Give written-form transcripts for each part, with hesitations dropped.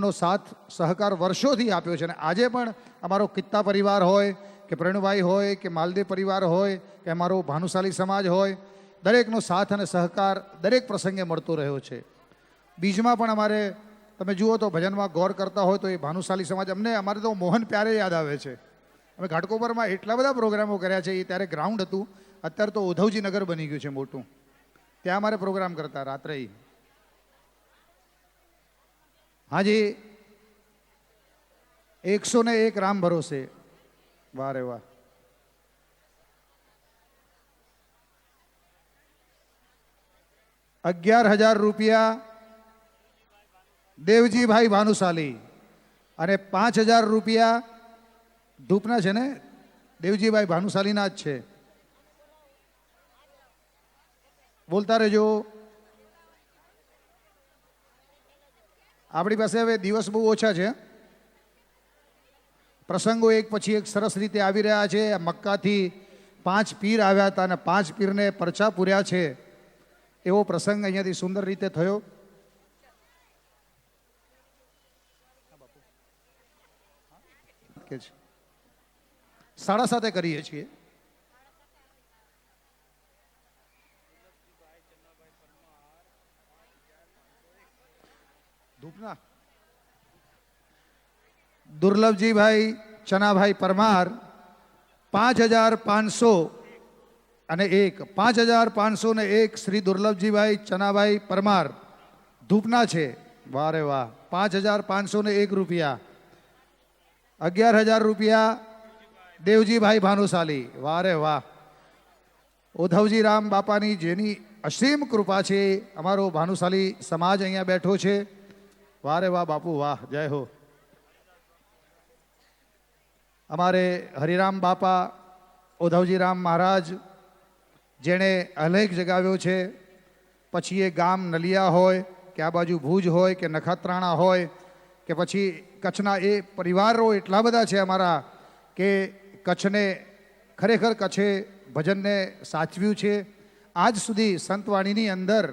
હરિરામનો સાથ સહકાર વર્ષોથી આપ્યો છે અને આજે પણ અમારો કિત્તા પરિવાર હોય કે પ્રણુભાઈ હોય કે માલદેવ પરિવાર હોય કે અમારો ભાનુશાલી સમાજ હોય, દરેકનો સાથ અને સહકાર દરેક પ્રસંગે મળતો રહ્યો છે. બીજમાં પણ અમારે તમે જુઓ તો ભજનમાં ગૌર કરતા હોય તો એ ભાનુશાલી સમાજ અમારે તો મોહન પ્યારે યાદ આવે છે. અમે ઘાટકોપરમાં એટલા બધા પ્રોગ્રામો કર્યા છે. એ ત્યારે ગ્રાઉન્ડ હતું, અત્યારે તો ઉધવજી નગર બની ગયું છે મોટું. ત્યાં અમારે પ્રોગ્રામ કરતા રાત્રે. હાજી, 101 રામ ભરોસે. વાહ રે વાહ. ₹11,000 દેવજીભાઈ ભાનુશાલી અને ₹5,000 ધૂપના છે ને, દેવજીભાઈ ભાનુશાલીના જ છે. બોલતા રહેજો. આપણી પાસે હવે દિવસ બહુ ઓછા છે. પ્રસંગો એક પછી એક સરસ રીતે આવી રહ્યા છે. મક્કાથી 5 પીર આવ્યા હતા અને 5 પીરને પરચા પૂર્યા છે. એવો પ્રસંગ અહીંયાથી સુંદર રીતે થયો. કે 7:30 કરીએ છીએ. ધૂપના દુર્લભજીભાઈ ચનાભાઈ પરમાર 5,501 5,501 શ્રી દુર્લભજીભાઈ ચનાભાઈ પરમાર ધૂપના છે. વાહ રે વાહ. ₹5,501. ₹11,000 દેવજીભાઈ ભાનુશાલી. વાહ રે વાહ. ઉધવજી રામ બાપાની જેની અસીમ કૃપા છે, અમારો ભાનુશાલી સમાજ અહીંયા બેઠો છે. વાહ રે વાહ બાપુ, વાહ, જય હો. અમારે હરિરામ બાપા ઉધવજી રામ મહારાજ જેણે અલેખ જગાવ્યો છે. પછી એ ગામ નલિયા હોય કે આ બાજુ ભુજ હોય કે નખત્રાણા હોય કે પછી કચ્છના એ પરિવારો એટલા બધા છે અમારા કે કચ્છને ખરેખર કચ્છે ભજનને સાચવ્યું છે. આજ સુધી સંતવાણીની અંદર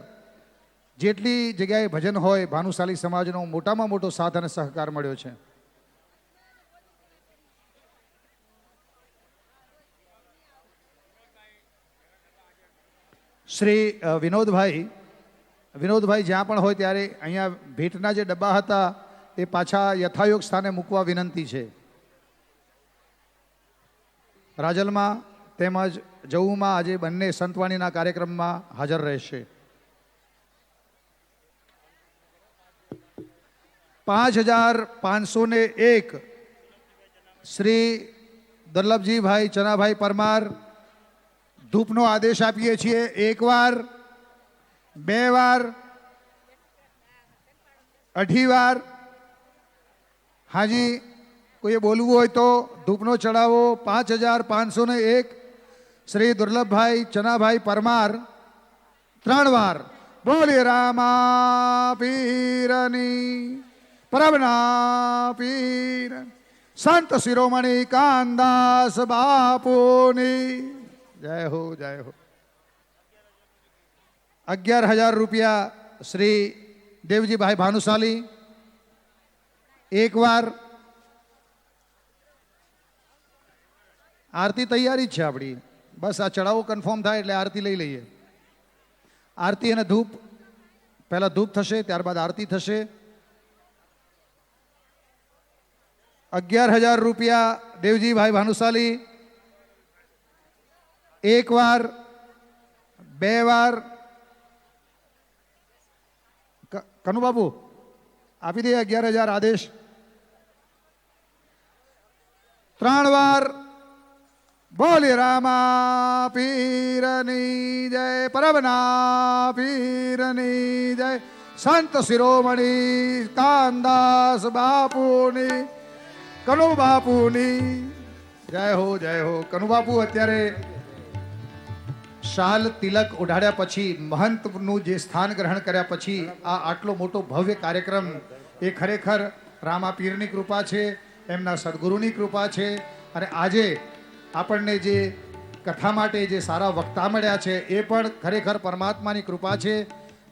જેટલી જગ્યાએ ભજન હોય ભાનુશાલી સમાજનો મોટામાં મોટો સાથ અને સહકાર મળ્યો છે. શ્રી વિનોદભાઈ જ્યાં પણ હોય ત્યારે અહીંયા ભેટના જે ડબ્બા હતા એ પાછા યથાયોગ સ્થાને મૂકવા વિનંતી છે. રાજલમાં તેમજ જવુમાં આજે બંને સંતવાણીના કાર્યક્રમમાં હાજર રહેશે. 5,501 શ્રી દુર્લભજીભાઈ ચનાભાઈ પરમાર ધૂપનો આદેશ આપીએ છીએ. 1 વાર, 2 વાર, 8 વાર. હાજી, કોઈએ બોલવું હોય તો ધૂપનો ચડાવો. 5,501 શ્રી દુર્લભભાઈ ચનાભાઈ પરમાર 3 વાર. બોલીએ રામા પીરની, પરમના પીર, સંત શિરોમણી કાનદાસ બાપુની જય હો, જય હો. ₹11,000 શ્રી દેવજીભાઈ ભાનુશાલી 1 વાર. આરતી તૈયારી જ છે આપણી. બસ આ ચડાવો કન્ફર્મ થાય એટલે આરતી લઈ લઈએ. આરતી અને ધૂપ, પહેલા ધૂપ થશે ત્યારબાદ આરતી થશે. ₹11,000 દેવજીભાઈ ભાનુશાલી 1 વાર, 2 વાર. કનુબાબુ આપી દે 11,000 આદેશ. 3 વાર. બોલી રામા પીરની જય, પરમના પીરની જય, સંત શિરોમણી કાનદાસ બાપુની, કનુ બાપુની જય હો, જય હો. કનુ બાપુ અત્યારે શાલ તિલક ઉઢાડ્યા પછી, મહંતનું જે સ્થાન ગ્રહણ કર્યા પછી આ આટલો મોટો ભવ્ય કાર્યક્રમ એ ખરેખર રામા પીરની કૃપા છે, એમના સદગુરુની કૃપા છે. અને આજે આપણને જે કથા માટે જે સારા વક્તા મળ્યા છે એ પણ ખરેખર પરમાત્માની કૃપા છે.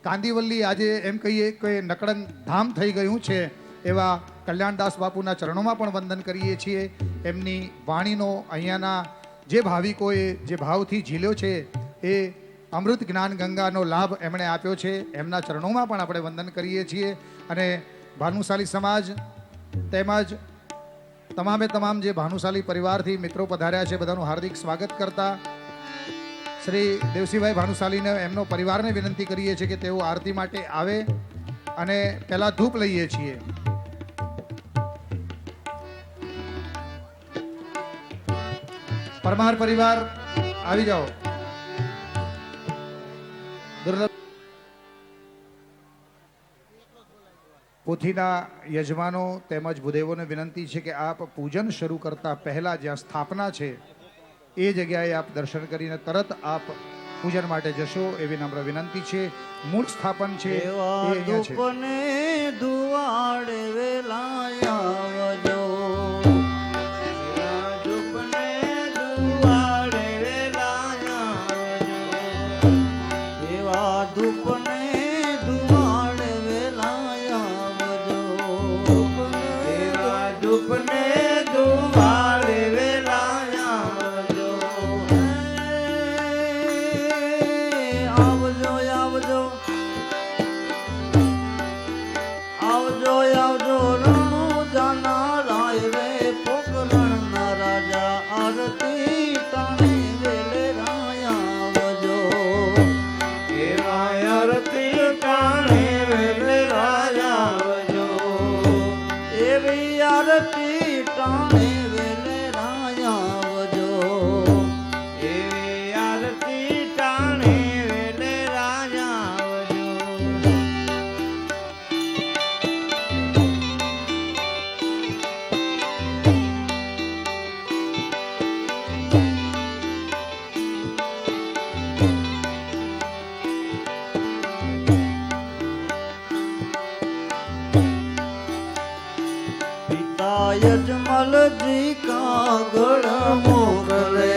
કાંદીવલ્લી આજે એમ કહીએ કે નકળંગ ધામ થઈ ગયું છે. એવા કલ્યાણદાસ બાપુના ચરણોમાં પણ વંદન કરીએ છીએ. એમની વાણીનો અહીંયાના જે ભાવિકોએ જે ભાવથી ઝીલ્યો છે એ અમૃત જ્ઞાન ગંગાનો લાભ એમણે આપ્યો છે. એમના ચરણોમાં પણ આપણે વંદન કરીએ છીએ. અને ભાનુશાલી સમાજ તેમજ તમામ જે ભાનુશાલી પરિવારથી મિત્રો પધાર્યા છે બધાનું હાર્દિક સ્વાગત કરતા શ્રી દેવસીભાઈ ભાનુશાલીને એમનો પરિવારને વિનંતી કરીએ છીએ કે તેઓ આરતી માટે આવે અને પહેલા ધૂપ લઈએ છીએ. પરમાર પરિવાર આવી જાઓ. પોથીના યજમાનો તેમજ ભૂદેવોને વિનંતી છે કે આપ પૂજન શરૂ કરતા પહેલા જ્યાં સ્થાપના છે એ જગ્યાએ આપ દર્શન કરીને તરત આપ પૂજન માટે જશો એવી નમ્ર વિનંતી છે. મૂળ સ્થાપન છે એ અહીંયા છે. यजमल जी कागड़ मोकले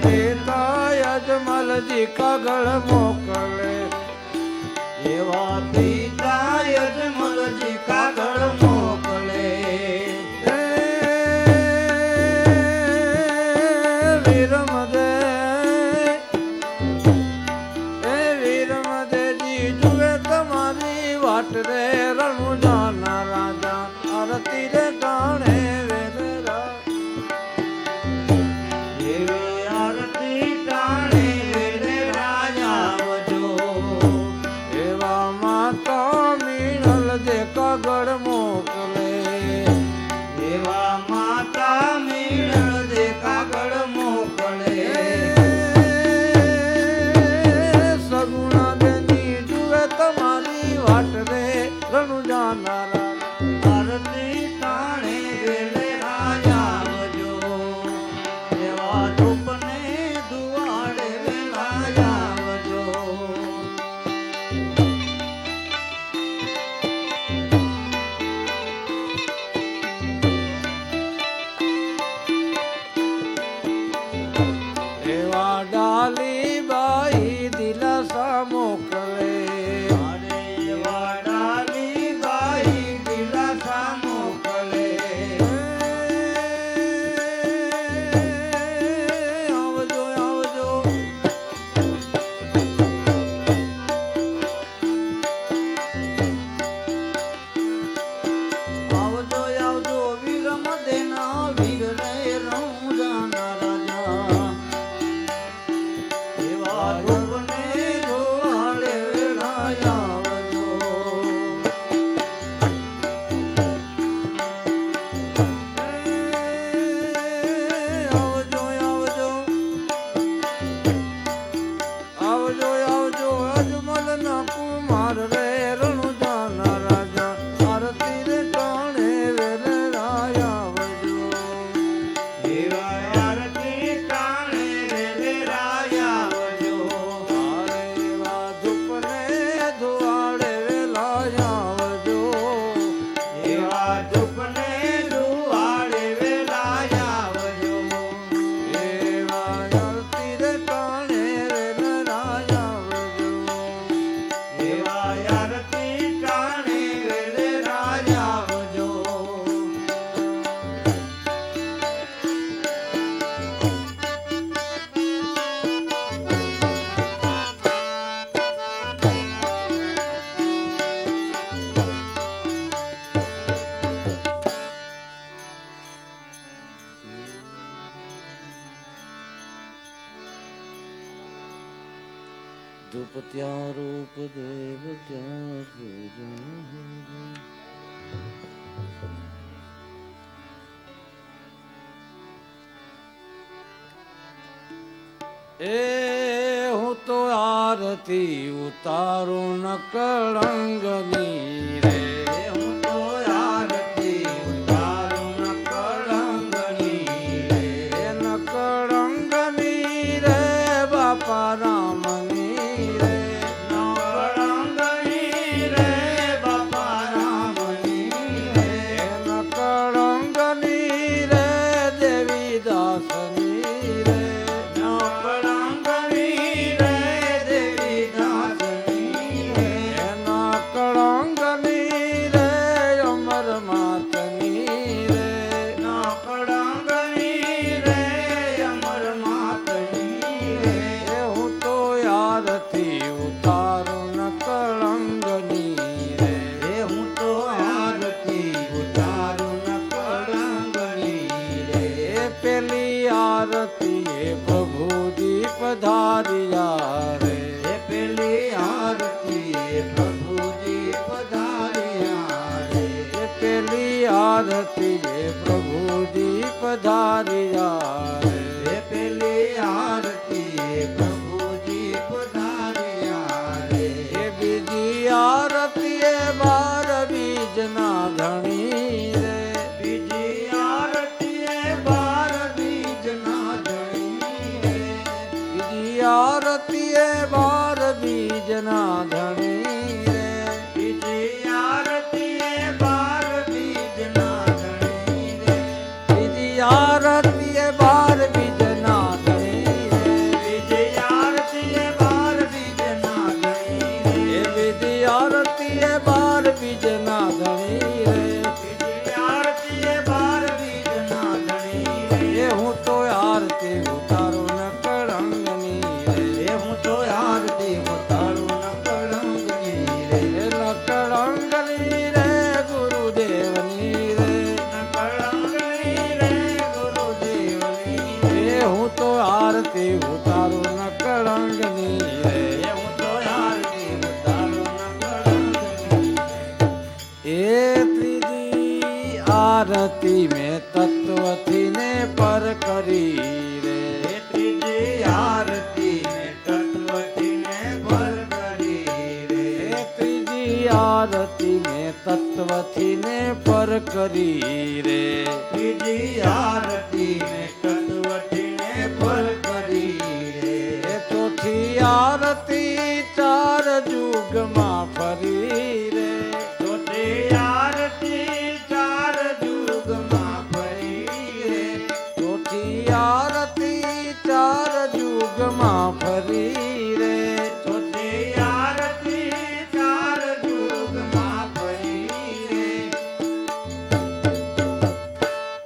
पिता यजमल जी कागड़ मोकले एवा पिता यजमल जी कागड़ मोकले वीरमदे जी जुए तुम्हारी वाट रे रणु जाना राजा आरती रे गाने वेलेरा एवे आरती गाने वेलेरा आवजो एवा माता मीणल दे कागड़ मोकले एवा माता मीणल दे कागड़ मोकले सगुणा देनी जुए तुम्हारी वाट रे रणु जाना डाली बाई दिलासा मोकले डाली बाई दिलासा मोकले ત્યાં રૂપ દેવ ત્યાં પૂજન. એ હું તો આરતી ઉતારું ન કળંગની રે. હું તો આરતી ઉતારું ન કળંગની રે. ન કળંગની રે બાપા રામની રે. ન કળંગની રે બાપા રામની રે. ન કળંગની રે દેવી દાસની રે. પધારિયા રે. પેલી આરતી પ્રભુજી પધારિયા રે. પેલી આરતી પ્રભુજી પધારિયા રે. પેલી આરતી પ્રભુજી પધારિયા રે. બીજી આરતી બાર બીજના ધણી રે. બીજી આરતી બાર બીજના આરતી બાર બીજના ધણી રે. બીજી આરતી બાર બીજના ધણી રે. બીજી આરતી બાર બીજના ધણી રે. બીજી આરતી બાર બીજના ધણી રે. બીજી આરતી બાર બીજના ધણી રે. બીજી આરતી બાર બીજના ધણી રે. હું તો આરતી ઉતારું ન કળંગની. હું તો આરતી ઉતારું ન કળંગની રે. ન કળંગની રે ગુરુદેવની રે. ન કળંગની રે ગુરુદેવની રે. હું તો આરતી ઉતારું ન કળંગની રે. હું તો આરતી ઉતારું ન કળંગની રે. એ ત્રીજી આરતી મેં તત્વથી ને પર કરી રે. ત્રીજી આરતી આરતી ને તત્વથી ને પર કરી રે. ત્રીજી આરતી ને તત્વથી ને પર કરી રે. ચોથી આરતી ચાર યુગમાં ફરી રે. ચોથી આરતી ચાર યુગમાં ફરી રે. ચોથી આરતી ચાર યુગમાં ફરી રે. ચોથી આરતી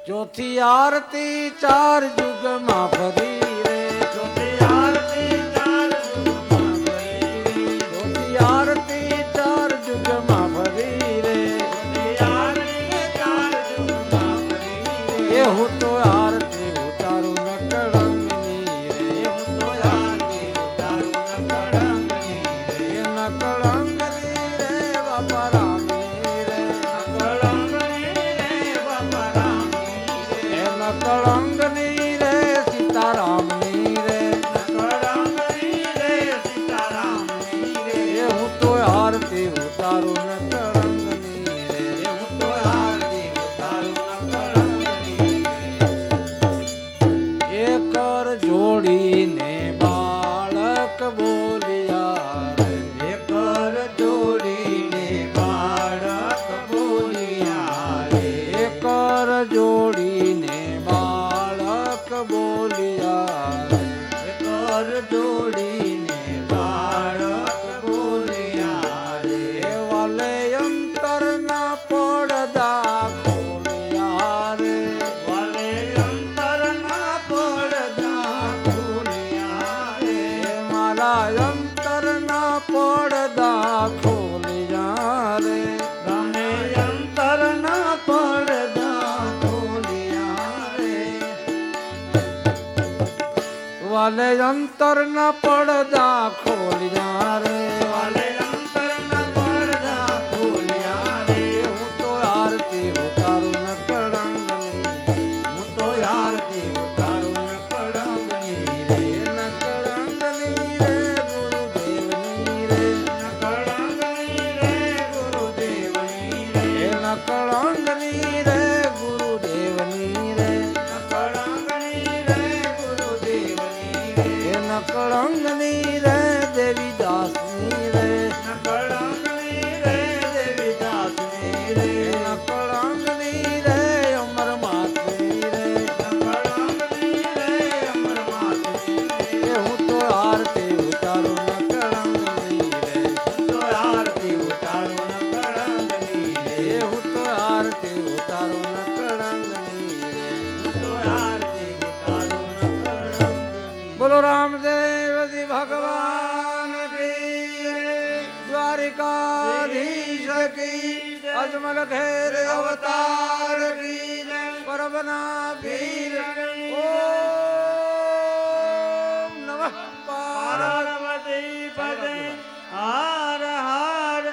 ચોથી આરતી ચાર યુગમાં ફરી રે. ચોથી આરતી ચાર યુગમાં ફરી રે. ચોથી આરતી ચાર યુગમાં ફરી રે. ચોથી આરતી ચાર યુગમાં ફરી રે. હું તો આરતી ઉતારું ન કળંગની રે. હું તો આરતી ઉતારું ન કળંગની રે. ન કળંગની રે બાપા રામની રે. ન કળંગની રે બાપા રામની. કળંગની રે સીતારામની રે. કળંગની રે સીતારામની રે. હું તો આરતી ઉતારું ન કળંગની રે. હું તો આરતી ઉતારું ન કળંગની રે. વાલે અંતર ના પડદા ખોલ્યા રે વાલે અંતર ના પડદા ખોલ્યા રે હું તો આરતી ઉતારું ન કળંગની હું તો આરતી ઉતારું ન કળંગની રે ન કળંગની રે ગુરુદેવની રે ન કળંગની રે ગુરુદેવની રે ન કળંગની રે ગુરુદેવની રે કળંગની રે દેવીદાસની રે કળંગની રે દેવીદાસની રે કળંગની રે અમર માતની રે કળંગની રે અમર માતની હું તો આરતી ઉતારું ન કળંગની રે હું તો આરતી ઉતારું ન કળંગની રે હું તો આરતી ઉતારું ન કળંગની રે હું તો આરતી ઉતારું ન કળંગની બોલો રામદેવ જી ભગવાન કી દ્વારિકાધીશ કી અજમલ ખેર અવતાર કી પરબના પીર ઓમ નમઃ પાર્વતી પદે હર હર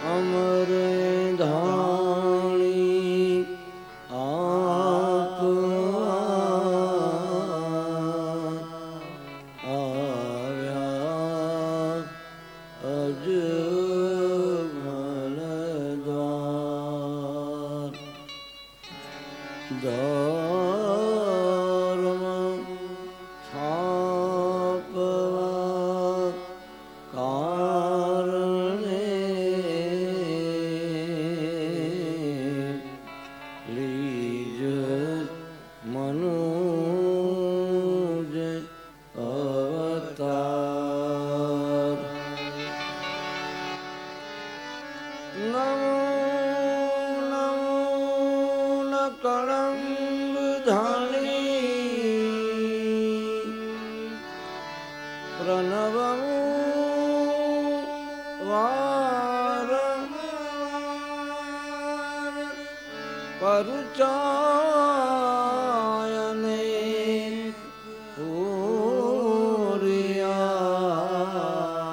અમર ધાણી આપ આવ્યા અજમલ દ્વાર ધર્મ છાપવા કારણે લીજ મનુજ અવતાર નમો નમો ન કળંગ ધાણી પ્રણવમ વારંવાર પરુચાયને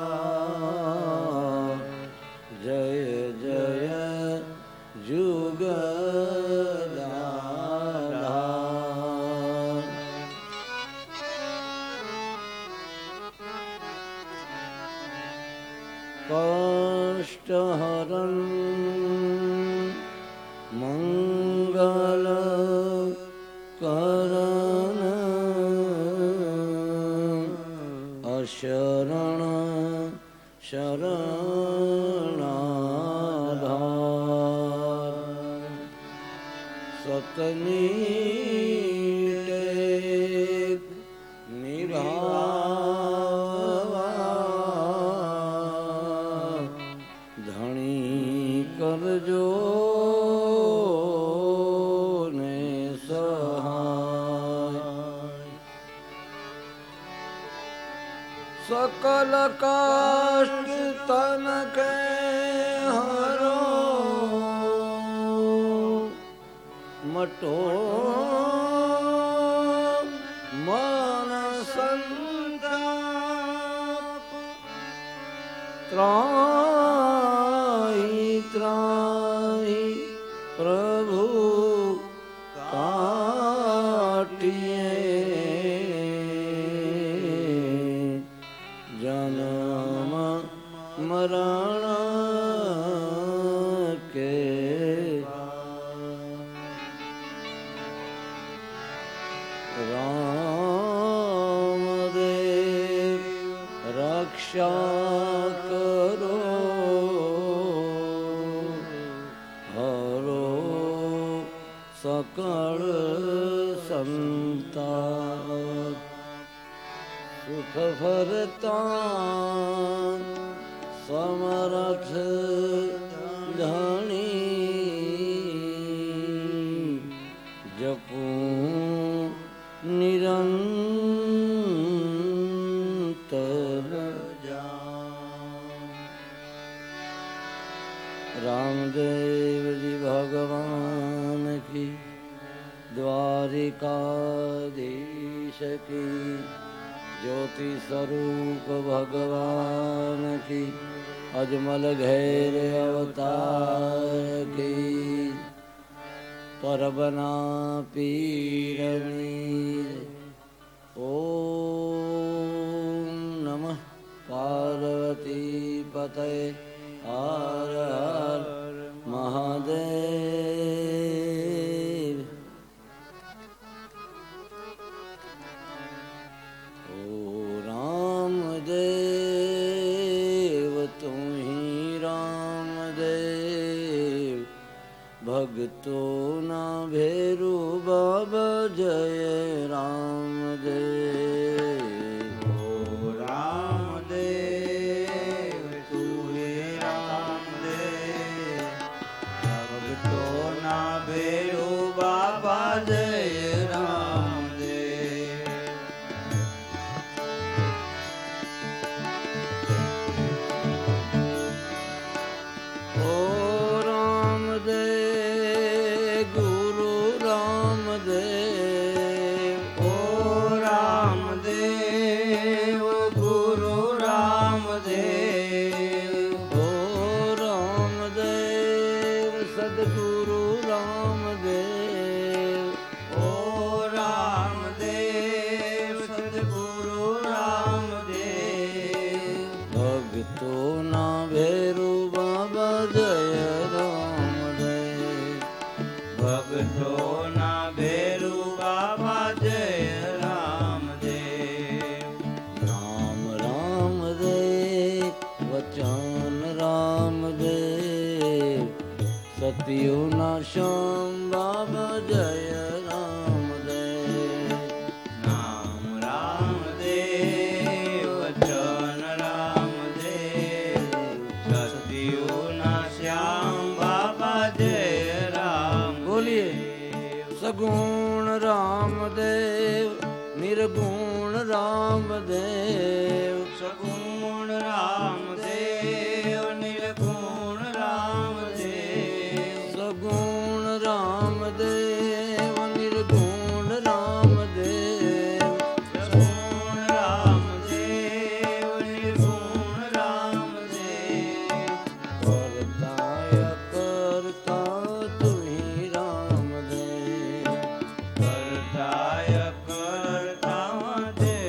પૂર્યા જય જય જુગદાધાર કષ્ટહરન મંગલ કરણ અશરણ શરણાધાર સતની ટેક નિભાવા सकल कष्ट तन के हरो मटो मन संताप त्राहि त्राहि प्रभु काटिए जन्म मरण के राम देव रक्षा करो हरो सकल संताप सुख भरता समरथ धनी जपू निरंतर रामदेव जी भगवान की द्वारिकाधीश की ज्योति स्वरूप भगवान की अजमल घेर अवतार की परबना पीरनी ओम नमः पार्वती पते हर हर महादेव ओ रामदेव तुम ही रामदेव भक्तों ना भेरू बाबा जय रामदेव ओ रामदेव तू हे रामदेव भक्तो ना भेरो बाबा जय रामदेव ओ रामदेव गुरु रामदेव ओ रामदेव गुरु रामदेव ओ रामदेव सद्गुरु रामदेव ओ रामदेव सद्गुरु रामदेव भक्तों ना भेरू बाबा जय रामदेव भक्तो ना भेरू बाबा जय रामदेव नाम रामदेव वचन रामदेव सत्यो ना श्याम बाबा जय रामदेव नाम रामदेव वचन रामदेव सत्यो ना श्याम बाबा जय राम बोलिए सगुण रामदेव निर्गुण रामदेव सगुण रामदेव निर्गुण रामदेव सगुण रामदेव निर्गुण रामदेव सगुण रामदेव निर्गुण रामदेव करताय करता तुही रामदेव करताय करता जय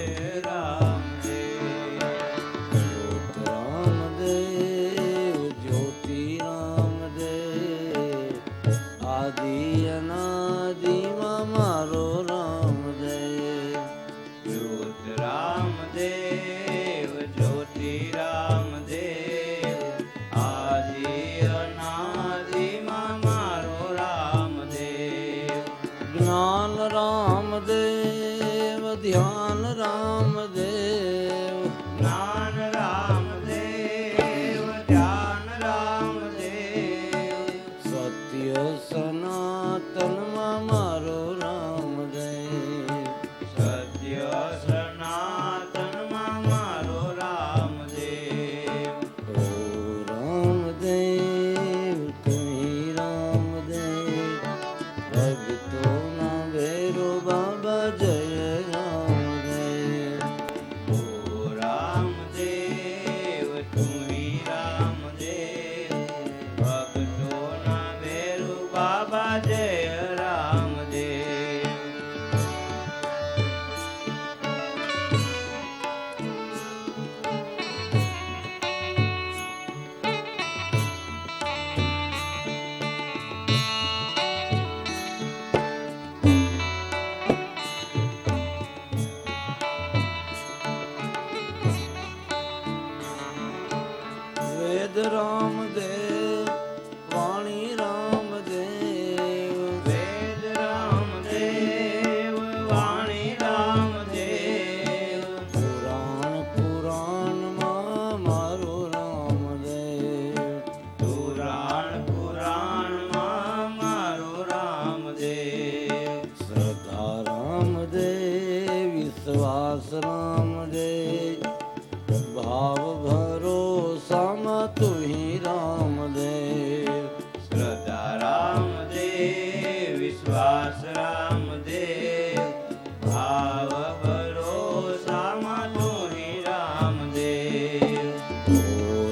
रामदेव ज्योत रामदेव ज्योति रामदेव आदि अनादि मारो रामदेव ज्योत रामदेव ज्योति रामदेव आदि अनादि मारो रामदेव ज्ञान रामदेव ध्यान रामदेव ज्ञान रामदेव ध्यान रामदेव सत्य सनातन मारो रामदेव सत्य सनातन मारो વિશ્વાસ રામ જય ભાવ ભરોસામાં તું હી રામ દેવ શ્રદ્ધા રામદેવ વિશ્વાસ રામદેવ ભાવ ભરોસામાં તુહી રામદેવ ઓ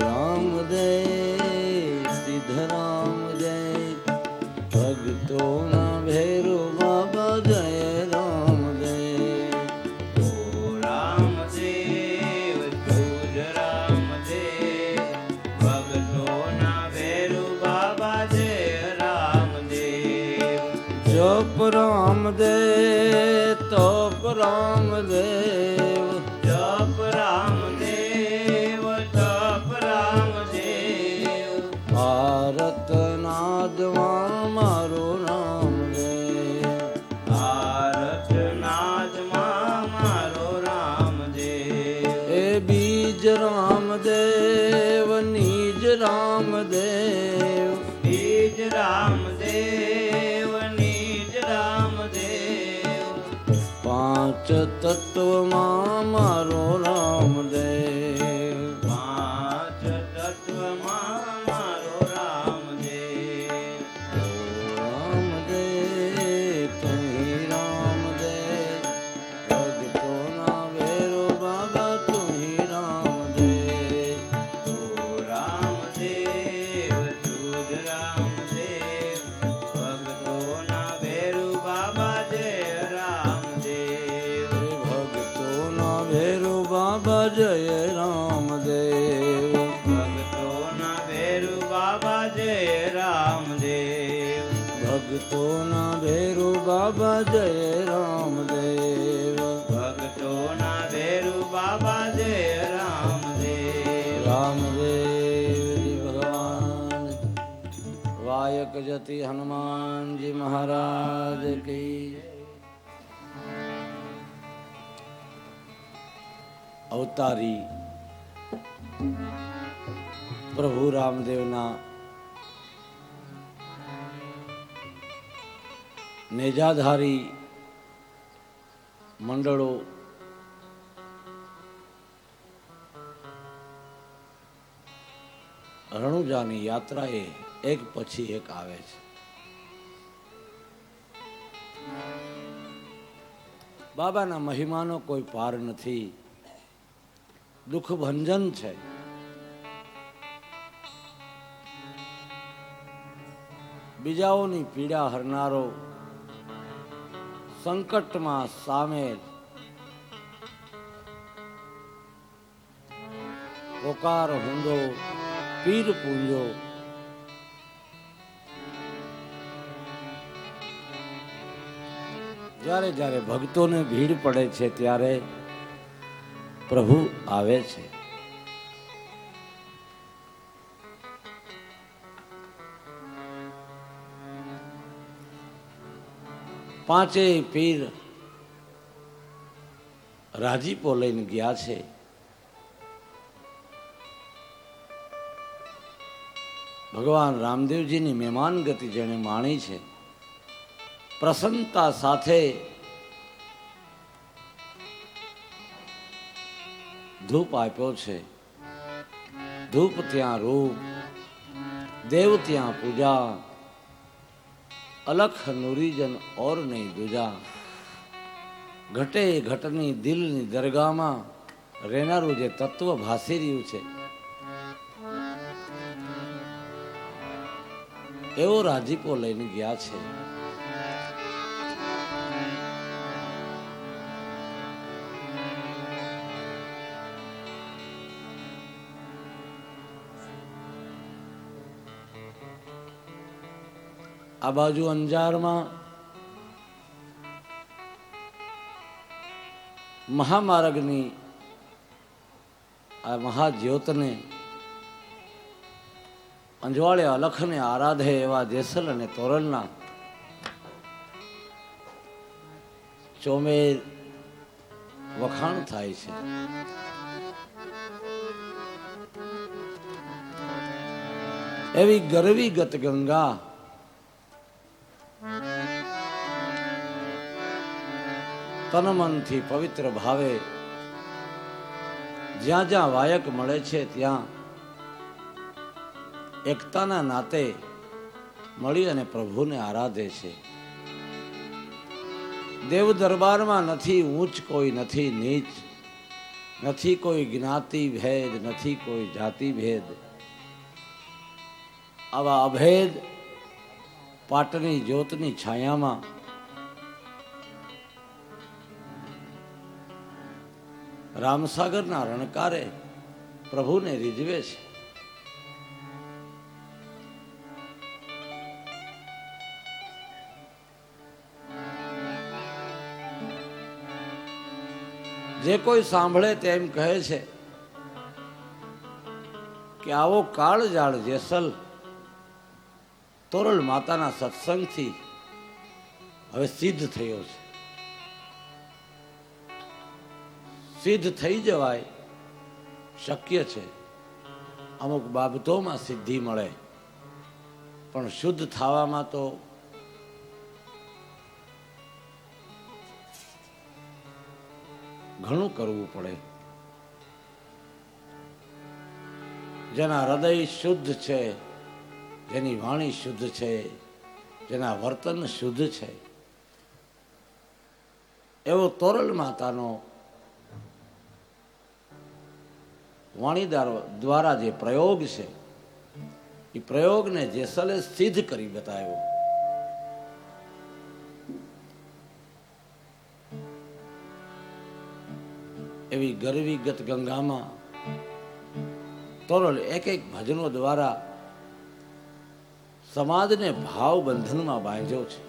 રામદેવ સિદ્ધ રામ જય ભક્તોના ભેરુ બાબા જય રામદેવ ઓ રામદેવ તુજ રામદેવ ભગતોના ભેરુ બાબા જય રામદેવ જપ રામદેવ તપ રામદેવ જપ રામદેવ તપ રામદેવ ભારત નાદમાં મારો રામદેવ ભારત નાથમાં મારો રામદેવ એ બીજ રામદેવ નિજ રામદેવ બીજ રામદેવ નિજ રામદેવ પાંચ તત્વમાં મારો રામદેવ પાંચ તત્વમાં મારો રામદેવ રામદેવ તુહી રામદેવ ભક્તોના વેરો બાબા તુહી રામદેવ ઓ રામદેવ તુજ રામદેવ ભક્તોના ભેરુ બાબા જય રામદેવ ભક્તોના વેરો બાબા જય રામદેવ ભક્તોના ભેરુ બાબા જય રામદેવ ભક્તોના ભેરો બાબા જય રામદેવ ભક્તોના ભેરુ બાબા જય રામદેવ રામદેવજી ભગવાન વાયક જતી હનુમાનજી મહારાજ કી અવતારી પ્રભુ રામદેવના નેજાધારી મંડળો રણુજાની યાત્રાએ એક પછી એક આવે છે. બાબાના મહિમાનો કોઈ પાર નથી. દુઃખ ભંજન છે. બીજાઓની પીડા હરનારો, સંકટમાં સામેલ, પોકાર હુંદો, પીર પૂંજો, જ્યારે જ્યારે ભક્તોને ભીડ પડે છે ત્યારે પ્રભુ આવે છે. પાંચેય પીર રાજીપો લઈને ગયા છે. ભગવાન રામદેવજીની મહેમાન ગતિ જેણે માણી છે, પ્રસન્નતા સાથે ધૂપ આપ્યો છે. ધૂપ ત્યાં રૂપ, દેવ ત્યાં પૂજા, અલખ નુરીજન ઓર નહીં દૂજા. ઘટે ઘટની દિલની દરગાહમાં રહેનારું જે તત્વ ભાસી રહ્યું છે, એવો રાજીપો લઈને ગયા છે. આ બાજુ અંજારમાં મહામાર્ગની આ મહાજ્યોતને અંજવાળે અલખને આરાધે એવા જેસલ અને તોરલના ચોમેર વખાણ થાય છે. એવી ગરવી ગત ગંગા તન મનથી પવિત્ર ભાવે જ્યાં જ્યાં વાયક મળે છે ત્યાં એકતાના નાતે મળી અને પ્રભુને આરાધે છે. દેવ દરબારમાં નથી ઊંચ, કોઈ નથી નીચ, નથી કોઈ જ્ઞાતિ ભેદ, નથી કોઈ જાતિ ભેદ. આવા અભેદ પાટની જ્યોતની છાયામાં રામસાગરના રણકારે પ્રભુને રીઝવે છે. જે કોઈ સાંભળે તેમ કહે છે કે આવો કાળજાળ જેસલ તોરલ માતાના સત્સંગથી હવે સિદ્ધ થયો છે. સિદ્ધ થઈ જવાય શક્ય છે, અમુક બાબતોમાં સિદ્ધિ મળે, પણ શુદ્ધ થવામાં તો ઘણું કરવું પડે. જેના હૃદય શુદ્ધ છે, જેની વાણી શુદ્ધ છે, જેના વર્તન શુદ્ધ છે, એવો તોરલ માતાનો વાણીદાર દ્વારા જે પ્રયોગ છે એ પ્રયોગને જેસલે સિદ્ધ કરી બતાવ્યો. એવી ગરવી ગત ગંગામાં તોરલ એક એક ભજનો દ્વારા સમાજને ભાવ બંધનમાં બાંધ્યો છે.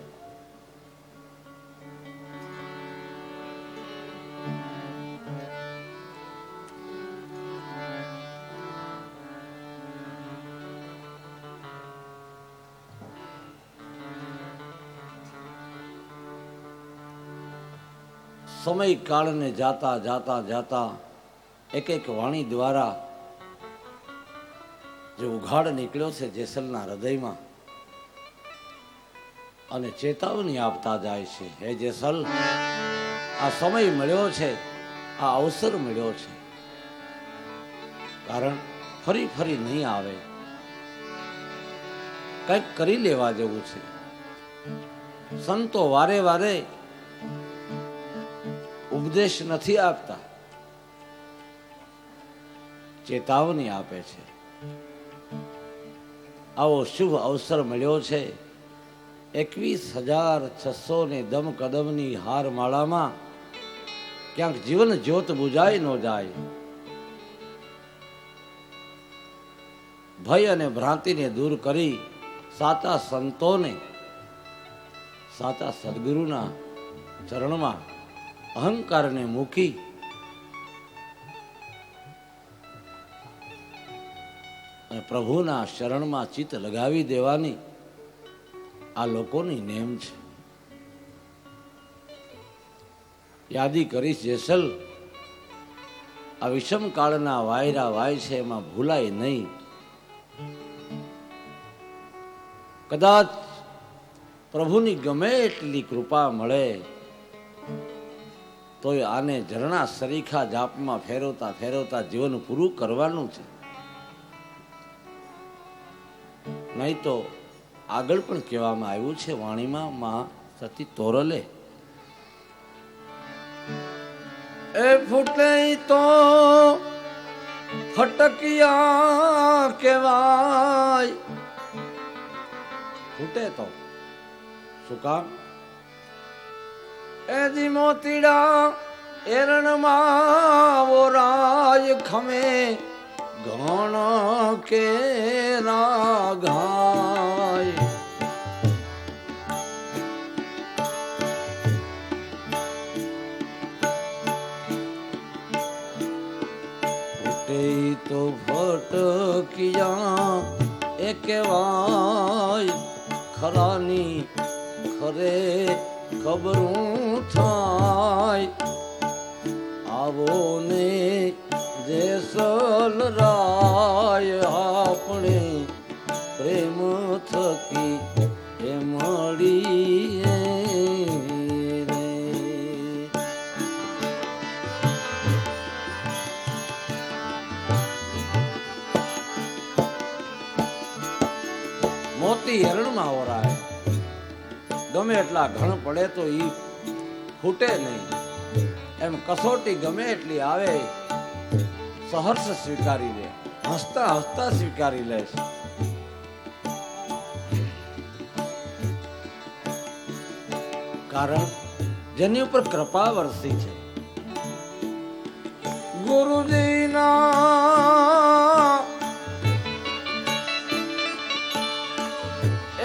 સમય કાળને જાતા જાતા જાતા એક એક વાણી દ્વારા જે ઉઘાડ નીકળ્યો છે જેસલના હૃદયમાં અને ચેતવણી આપતા જાય છે, હે જેસલ, આ સમય મળ્યો છે, આ અવસર મળ્યો છે, કારણ ફરી ફરી નહીં આવે. કંઈક કરી લેવા જેવું છે. સંતો વારે વારે ઉપદેશ નથી આપતા, ચેતવણી આપે છે. આવો શુભ અવસર મળ્યો છે. 21,600 દમ કદમની હાર માળામાં ક્યાંક જીવન જ્યોત બુજાઈ ન જાય. ભય અને ભ્રાંતિને દૂર કરી સાચા સંતોને, સાચા સદગુરુના ચરણમાં અહંકારને મૂકી અને પ્રભુના શરણમાં ચિત્ત લગાવી દેવાની આ લોકોની નેમ છે. યાદી કરીશ જેસલ, આ વિષમ કાળના વાયરા વાય છે એમાં ભૂલાય નહીં. કદાચ પ્રભુની ગમે એટલી કૃપા મળે તો આને ઝરણા સરીખા જાપમાં ફેરવતા ફેરવતા જીવન પૂરું કરવાનું છે. નહીં તો આગળ પણ કહેવામાં આવ્યું છે વાણીમાં, માં સતી તોરલે એ ફૂટે તો ફટકિયા કહેવાય. ફૂટે તો શું કામ? એ જી મોતીડા એરણમાં ઓરાય ખમે ઘણ કે રાગાય. ફૂટે તો ફટકિયા એ કહેવાય, ખરાની ખરે ખબરું થાય. આવો ને જેસલ રાય આપણે પ્રેમ થકી એ મળી રે. મોતી હિરણમાં ઓરાય, ગમે એટલા ઘણ પડે તો ઈ ફૂટે નહીં. એમ કસોટી ગમે એટલી આવે સહર્ષ સ્વીકારી લે, હસતા હસતા સ્વીકારી લે છે. કારણ જેની ઉપર કૃપા વરસી છે. ગુરુજીના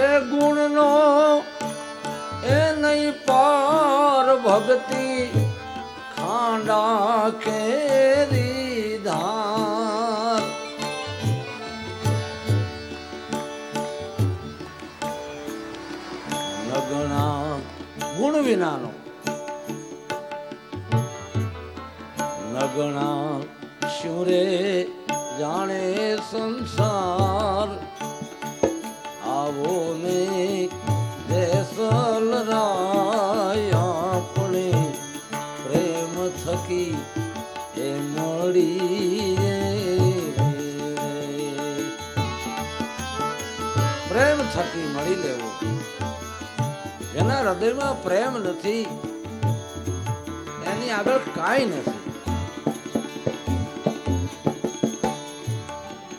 એ ગુણનો એ નહીં પાર, ભક્તિ ખાંડા કેરી ધાર. નગણા ગુણ વિનાનો નગણા શું રે જાણે સંસાર. આવો ને દેસલ રાય આપણે પ્રેમ થકી એ મળી, પ્રેમ થકી મળી લેવું. જેના હૃદયમાં પ્રેમ નથી એની આગળ કાંઈ નથી.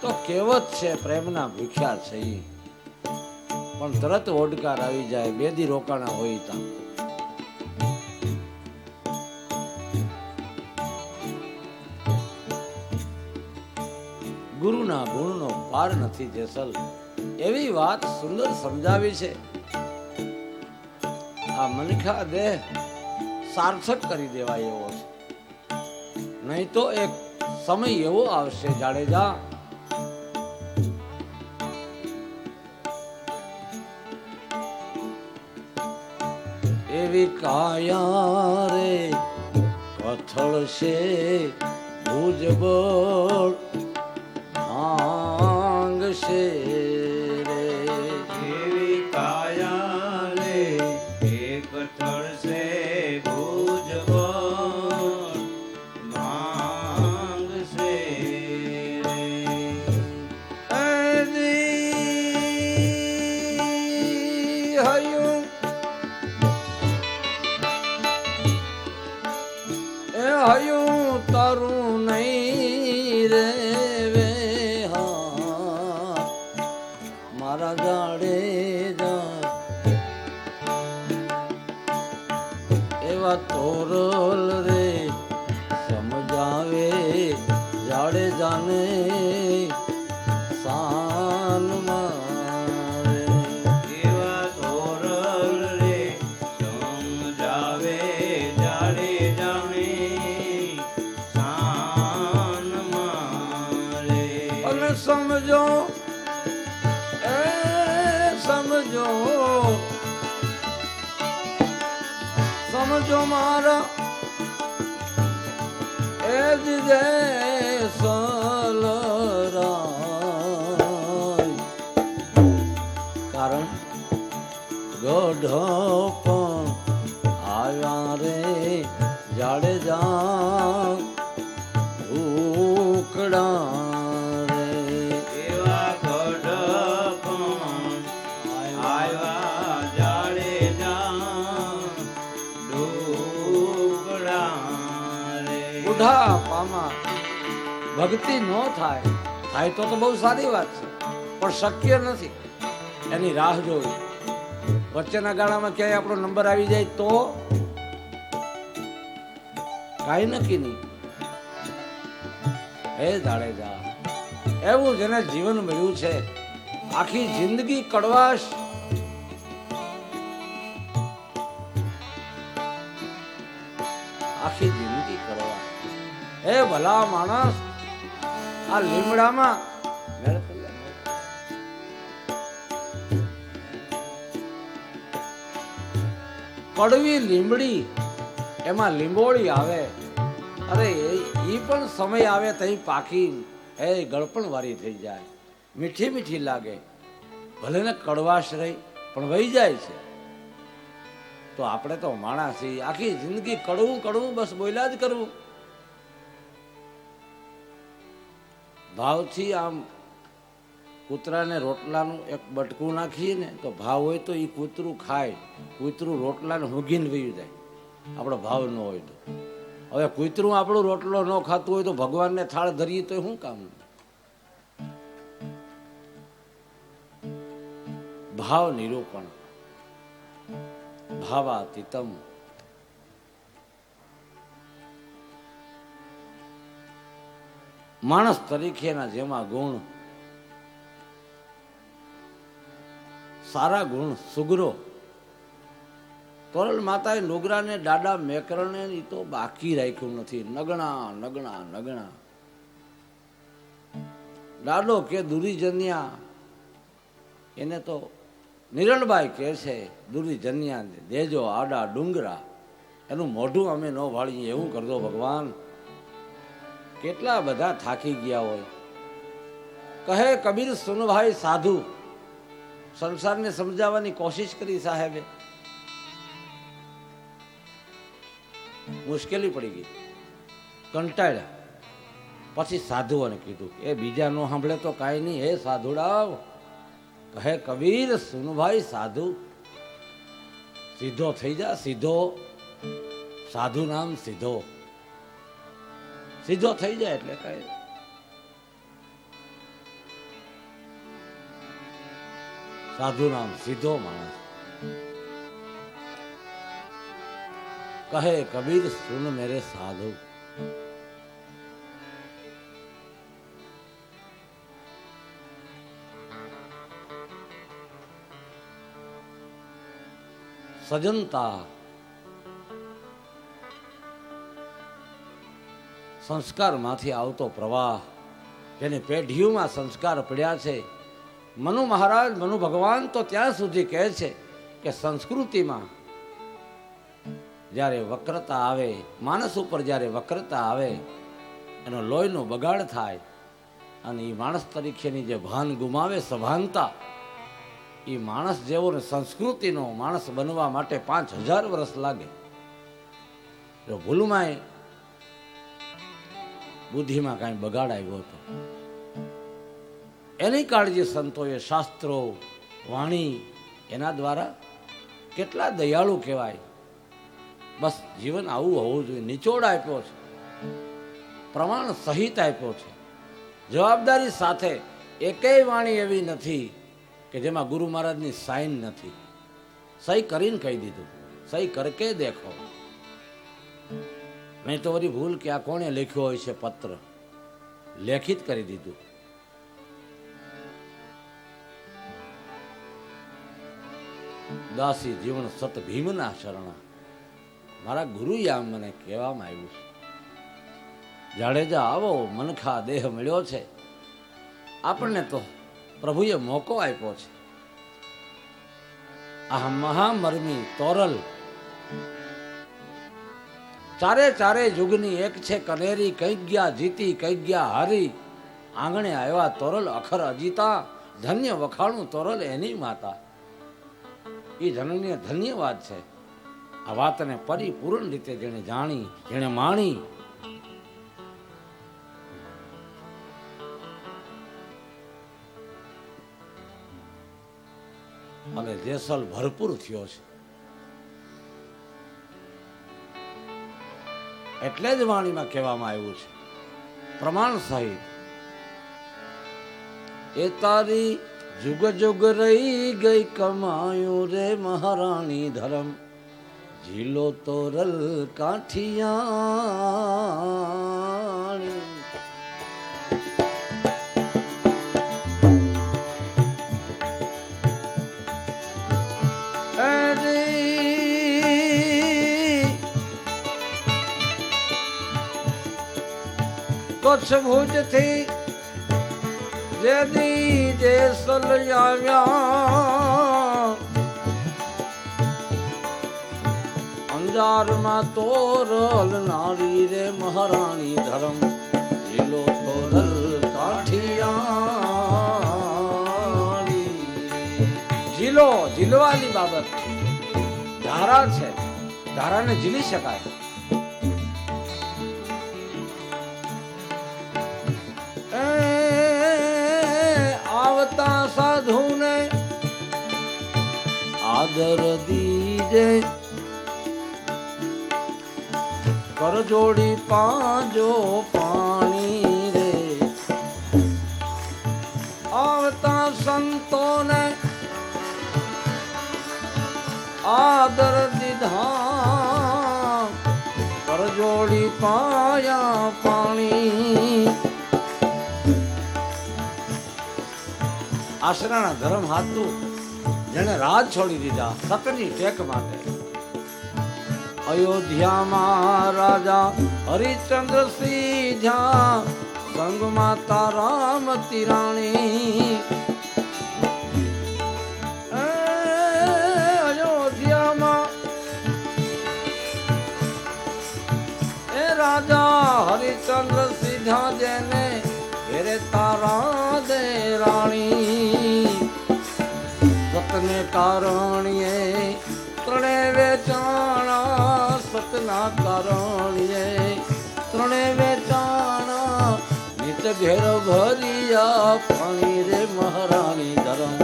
તો કહેવત છે પ્રેમના ભૂખ્યા છે ઈ, પણ તરત ઓડકાર આવી જાય, બેદી રોકાણા હોય ત્યાં. ગુરુના ગુણનો પાર નથી જેસલ, એવી વાત સુંદર સમજાવી છે. આ મનખા દેહ સાર્થક કરી દેવાય એવો છે. નહીં તો એક સમય એવો આવશે જાડેજા, એવી કાયા રે કથળશે ભુજબળ માંગશે રે. એવી કાયા રે એક થળશે ભુજબળ માંગશે રે. હયું એ હયું તારું નહીં રે વે હા મારા જાડેજા. એવા તોરલ રે સમજાવે જાડેજાને સાન મારે. એવા તોરલ રે સમજાવે જાડેજાને શાન મારે. અને સમજો એ સમજો સમજો મારા એ જ સલરાય. કારણ ગઢ પણ આવ્યા રે જાડેજા ઉકડા રે. એવા ગઢ પણ આવ્યા જાડેજા ઢોકળા રે. બુઢાપામાં ભક્તિ ન થાય, થાય તો બહુ સારી વાત છે, પણ શક્ય નથી. એની રાહ જોવી. વચ્ચેના ગાળામાં ક્યાંય આપણો નંબર આવી જાય તો કાંઈ નક્કી નહીં. હે જાડેજા, એવું જેને જીવન મળ્યું છે, આખી જિંદગી કડવાશ, આખી જિંદગી કડવાશ. હે ભલા માણસ, આ લીમડામાં કડવી લીમડી, એમાં લીંબોળી આવે. અરે એ પણ સમય આવે તઈ પાકી એ ગળપણ વાળી થઈ જાય, મીઠી મીઠી લાગે. ભલે ને કડવાશ રહી પણ વહી જાય છે. તો આપણે તો માણસ છીએ, આખી જિંદગી કડવું કડવું બસ બોલ્યા જ કરવું. ભાવથી આમ કૂતરાને રોટલાનું એક બટકું નાખીએ ને તો ભાવ હોય તો એ કૂતરું ખાય, કૂતરું રોટલાને હુંઘીને વયું જાય, આપણો ભાવ ન હોય તો. હવે કૂતરું આપણું રોટલો ન ખાતું હોય તો ભગવાનને થાળ ધરીએ તો શું કામ? ભાવ નિરૂપણ, ભાવાતીતમ. માણસ તરીકેના જેમાં ગુણ, સારા ગુણ, સુગરો. તોરલ માતાએ નુગરાને દાડા મેકરણે ઈ તો બાકી રાખ્યું નથી. નગણા નગણા નગણા દાડો કે દુરીજન્યા, એને તો નિરણબાઈ કહે છે દુરીજન્યા દેજો આડા ડુંગરા. એનું મોઢું અમે ન ભાળીએ એવું કરજો ભગવાન. કેટલા બધા થાકી ગયા હોય. કહે કબીર સુનભાઈ સાધુ, સંસારને સમજાવવાની કોશિશ કરી સાહેબે, મુશ્કેલી પડી ગઈ, કંટાળ્યા. પછી સાધુઓને કીધું એ બીજા નો સાંભળે તો કાંઈ નહીં, હે સાધુડાવ. કહે કબીર સુનભાઈ સાધુ, સીધો થઈ જા, સીધો. સાધુ નામ સીધો, સીધો થઈ જાય એટલે કહે સાધુ નામ સીધો માણસ. કહે કબીર સુન મેરે સાધુ, સજનતા સંસ્કારમાંથી આવતો પ્રવાહ, જેની પેઢીઓમાં સંસ્કાર પડ્યા છે. મનુ મહારાજ, મનુ ભગવાન તો ત્યાં સુધી કહે છે કે સંસ્કૃતિમાં જ્યારે વક્રતા આવે, માણસ ઉપર જ્યારે વક્રતા આવે, એનો લોહીનો બગાડ થાય અને એ માણસ તરીકેની જે ભાન ગુમાવે, સભાનતા, એ માણસ જેવો ને સંસ્કૃતિનો માણસ બનવા માટે 5000 વર્ષ લાગે. જો ભૂલમાં બુદ્ધિમાં કાંઈ બગાડ આવ્યો હતો, એની કાળજી સંતોએ શાસ્ત્રો, વાણી એના દ્વારા કેટલા દયાળુ કહેવાય. બસ જીવન આવું હોવું જોઈએ. નિચોડ આપ્યો છે, પ્રમાણ સહિત આપ્યો છે, જવાબદારી સાથે. એકેય વાણી એવી નથી કે જેમાં ગુરુ મહારાજની સાઈન નથી. સહી કરીને કહી દીધું, સહી કરકે દેખો. નહીં તો વળી ભૂલ કે આ કોણે લખ્યો હોય છે પત્ર, લેખિત કરી દીધું. દાસી જીવન સત ભીમના શરણા, મારા ગુરુએ આમ મને કહેવામાં આવ્યું છે. જાડેજા આવો મનખા દેહ મળ્યો છે, આપણને તો પ્રભુએ મોકો આપ્યો છે. આ મહામર્મી તોરલ ચારે ચારે યુગની એક છે કનેરી, કઈ ગયા જીતી કઈ ગયા હારી. આંગણે આવ્યા તોરલ અખર અજીતા, ધન્ય વખાણું તોરલ એની માતા. એ જનને ધન્યવાદ છે. આ વાતને પરિપૂર્ણ રીતે જેણે જાણી, જેણે માણી, અને જેસલ ભરપૂર થયો છે. એટલે જ વાણીમાં કહેવામાં આવ્યું છે પ્રમાણ સહિત, એ તારી જુગ જુગ રહી ગઈ કમાયું રે મહારાણી ધરમ, ઝીલો તોરલ કાઠિયાણી. કચ્છ ભુજ થી જેદી જેસલ આવ્યા, અંજારમાં તોરલ નારી રે મહારાણી ધરમ, ઝીલો તોરલ કાઠિયાણી. ઝીલો, ઝીલવાની બાબત ધારા છે, ધારાને ઝીલી શકાય. આવતા આદર દીજે કર જોડી પાજો પાણી રે આવતા સંતોને આદર દીધા કર જોડી પાયા પાણી આશરાના ધર્મ હાથું જેને રાજ છોડી દીધા સતની ટેક માટે અયોધ્યામાં રાજા હરિશ્ચંદ્ર સિંહ સંગ માતા રામતી રાણી અયોધ્યામાં એ રાજા હરિશ્ચંદ્ર સિંહ જેને ઘેરે તારા દે રાણી સતને કારણીએ ત્રણે વેચાણા સતના કારણીએ ત્રણે વેચાણા નિત ઘેર ભરિયા પાણી રે મહારાણી ધરમ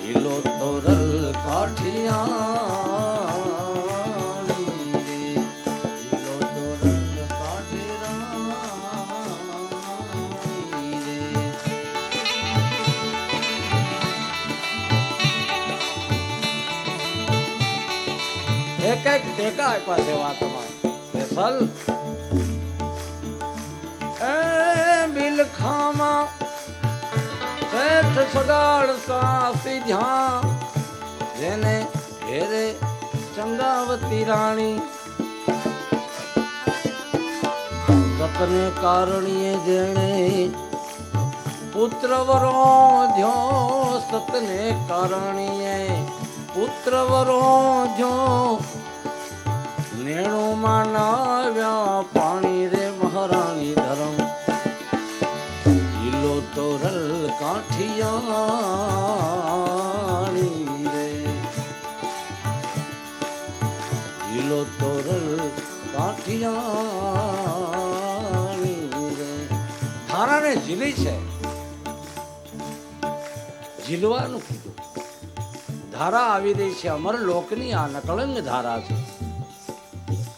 હિલો તોરલ કાઠિયા એક એક ટેકા આપ્યા છે વાતમાં સ્પેશલ એ બિલખામાં શેઠ સગાડ સાસી જ્યાં જેને ઘેરે ચંગાવતી રાણી સતને કારણીએ જેણે પુત્ર વરો ધ્યો સતને કારણીએ પુત્ર વરો ધ્યો નેણું માં નાવ્યા પાણી રે મહારાણી ધરમ હિલો તોરલ કાઠિયાણી રે હિલો તોરલ કાઠિયાણી રે ધારાને ઝીલી છે ઝીલવાનું કીધું ધારા આવી રહી છે અમર લોકની આ નકળંગ ધારા છે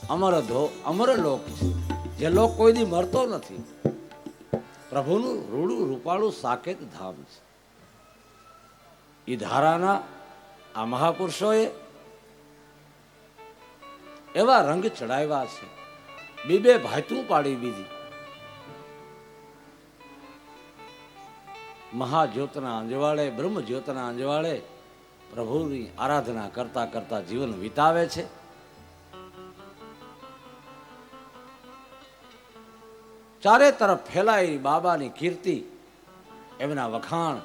અમર લોક છે જે લોક કોઈ દી મરતો નથી પ્રભુનું રૂડું રૂપાળું સાકેત ધામ છે એ ધારાના આ મહાપુરુષોએ એવા રંગ ચડાવ્યા છે બે ભાઈતું પાડી દીધી મહાજ્યોતના અંજવાળે બ્રહ્મ જ્યોતના અંજવાળે પ્રભુની આરાધના કરતા કરતા જીવન વિતાવે છે ચારે તરફ ફેલાયેલી બાબાની કીર્તિ એમના વખાણ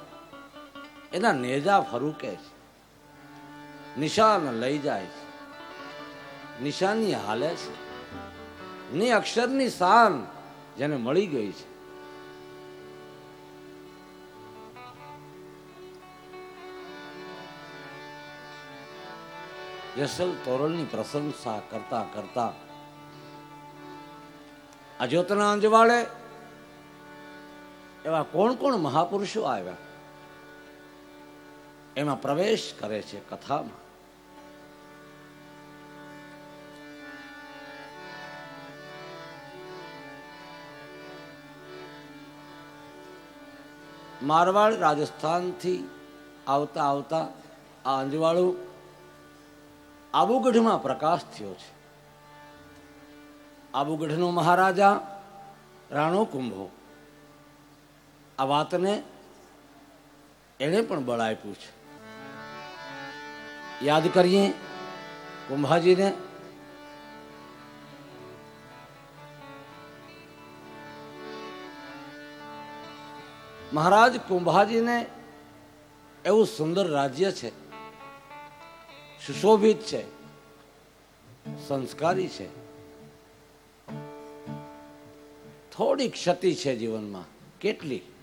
એના નેજા ફરૂકે છે નિશાન લઈ જાય છે નિશાની હાલે છે ની અક્ષરની શાન જેને મળી ગઈ છે યશલ તોરલની પ્રશંસા કરતા કરતા આ જ્યોતના અંજવાળે એવા કોણ કોણ મહાપુરુષો આવ્યા એમાં પ્રવેશ કરે છે કથામાં મારવાડ રાજસ્થાનથી આવતા આવતા આ અંજવાળું આબુગઢમાં પ્રકાશ થયો છે આબુગઢનો મહારાજા રાણો કુંભો આ વાતને એણે પણ બળ આપ્યું છે યાદ કરીએ કુંભાજીને મહારાજ કુંભાજીને એવું સુંદર રાજ્ય છે સુશોભિત છે સંસ્કારી છે થોડી ક્ષતિ છે જીવનમાં કેટલી